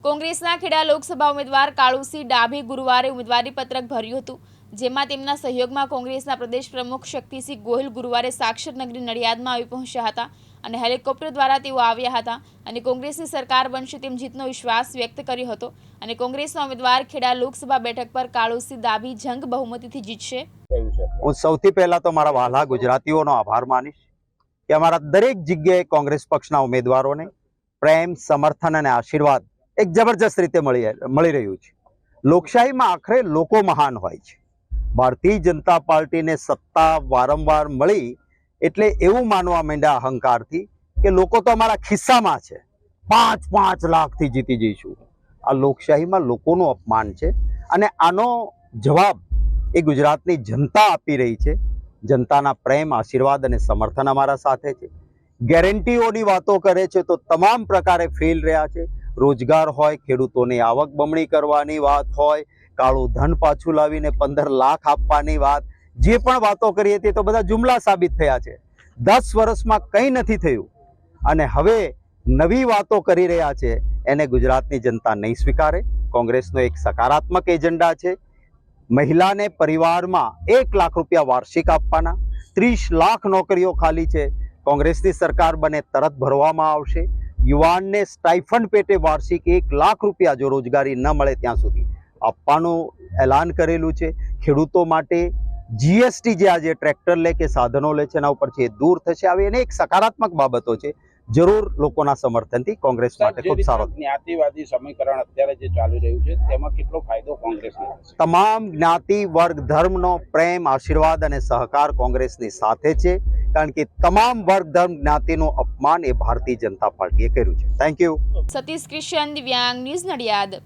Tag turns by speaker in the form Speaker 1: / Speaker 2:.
Speaker 1: કોંગ્રેસના ખેડા લોકસભા ઉમેદવાર કાળુસિંહ ડાભી ગુરુવારે ઉમેદવારી પત્રક ભર્યું હતું, જેમાં તેમના સહયોગમાં કોંગ્રેસના પ્રદેશ પ્રમુખ શક્તિસિંહ ગોહિલ ગુરુવારે સાક્ષર નગરી નડિયાદમાં આવી પહોંચ્યા હતા અને હેલિકોપ્ટર દ્વારા તેઓ આવ્યા હતા અને કોંગ્રેસની સરકાર બનશે તેમ જીતનો વિશ્વાસ વ્યક્ત કર્યો હતો અને કોંગ્રેસના ઉમેદવાર ખેડા લોકસભા બેઠક પર કાળુસિંહ ડાભી જંગ બહુમતીથી જીતશે।
Speaker 2: હું સૌથી પહેલા તો મારા વહાલા ગુજરાતીઓનો આભાર માનીશ કે અમારા દરેક જગ્યાએ કોંગ્રેસ પક્ષના ઉમેદવારોને પ્રેમ, સમર્થન અને આશીર્વાદ એક જબરજસ્ત રીતે મળી રહ્યું છે। લોકશાહીમાં આખરે લોકો મહાન હોય છે। ભારતીય જનતા પાર્ટીને સત્તા વારંવાર મળી એટલે એવું માનવા માંડ્યા અહંકારથી કે લોકો તો અમારા ખિસ્સામાં છે, 5 લાખથી જીતી જઈશું। આ લોકશાહીમાં લોકોનું અપમાન છે અને આનો જવાબ એ ગુજરાતની જનતા આપી રહી છે। જનતાના પ્રેમ, આશીર્વાદ અને સમર્થન અમારા સાથે છે। ગેરંટીઓની વાતો કરે છે તો તમામ પ્રકારે ફેલ રહ્યા છે। રોજગાર હોય, ખેડૂતોની આવક બમણી કરવાની વાત હોય, કાળું ધન પાછું લાવીને 15 લાખ આપવાની વાત, જે પણ વાતો કરી હતી તો બધા જુમલા સાબિત થયા છે। 10 વર્ષમાં કંઈ નથી થયું અને હવે નવી વાતો કરી રહ્યા છે એને ગુજરાતની જનતા નહીં સ્વીકારે। કોંગ્રેસનો એક સકારાત્મક એજન્ડા છે। મહિલાને પરિવારમાં 1 લાખ રૂપિયા વાર્ષિક આપવાના, 30 લાખ નોકરીઓ ખાલી છે, કોંગ્રેસની સરકાર બને તરત ભરવામાં આવશે। યુવાનને સ્ટાઇફંડ પેટે વાર્ષિક 1 લાખ રૂપિયા જો રોજગારી ન મળે ત્યાં સુધી આપવાનું એલાન કરેલું છે। ખેડૂતો માટે જીએસટી જે આજે ટ્રેક્ટર લે કે સાધનો લે છે એના ઉપરથી એ દૂર થશે। આવી એને એક સકારાત્મક બાબતો છે। જરૂર લોકોના સમર્થનથી કોંગ્રેસ માટે ખૂબ સારો
Speaker 3: જ્ઞાતિવાદી સમીકરણ અત્યારે જે ચાલી રહ્યું છે તેમાં કેટલો ફાયદો કોંગ્રેસને થશે?
Speaker 2: તમામ જ્ઞાતિ, વર્ગ, ધર્મનો પ્રેમ, આશીર્વાદ અને સહકાર કોંગ્રેસની સાથે છે, કારણ કે તમામ વર્ગ, ધર્મ, જ્ઞાતિનું અપમાન એ ભારતીય જનતા પાર્ટીએ કર્યું છે। Thank you.
Speaker 1: Satish Christian, Divyang news, Nadiad.